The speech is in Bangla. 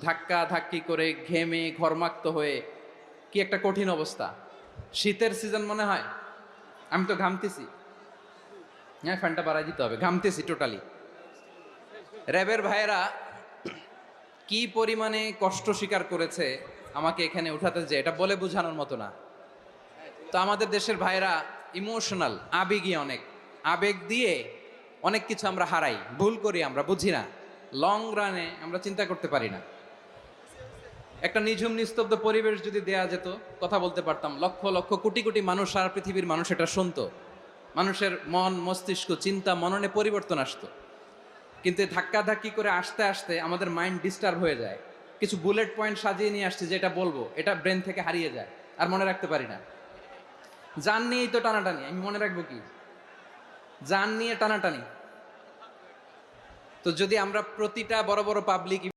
ধাক্কা ধাক্কি করে ঘেমে ঘর্মাক্ত হয়ে কি একটা কঠিন অবস্থা। শীতের সিজন মনে হয়। আমি তো ঘামতেছি। হ্যাঁ, ফ্যানটা বাড়াই দিতে হবে, ঘামতেছি টোটালি। র্যাবের ভাইয়েরা কি পরিমাণে কষ্ট স্বীকার করেছে আমাকে এখানে উঠাতে, যে এটা বলে বোঝানোর মতো না। তো আমাদের দেশের ভাইরা ইমোশনাল, আবেগী অনেক। আবেগ দিয়ে অনেক কিছু আমরা হারাই, ভুল করি, আমরা বুঝি না। লং রানে আমরা চিন্তা করতে পারি না। একটা নিঝুম নিস্তব্ধ পরিবেশ যদি দেয়া যেত, কথা বলতে পারতাম, লক্ষ লক্ষ কোটি কোটি মানুষ, সারা পৃথিবীর মানুষ এটা শুনতো, মানুষের মন মস্তিষ্ক চিন্তা মননে পরিবর্তন আসতো। কিন্তু ধাক্কা ধাক্কি করে আসতে আসতে আমাদের মাইন্ড ডিস্টার্ব হয়ে যায়। কিছু বুলেট পয়েন্ট সাজিয়ে নিয়ে আসছে, যেটা বলবো এটা ব্রেন থেকে হারিয়ে যায়, আর মনে রাখতে পারি না। জান নিয়েই তো টানাটানি, আমি মনে রাখবো কি? জান নিয়ে টানাটানি। তো যদি আমরা প্রতিটা বড় বড় পাবলিক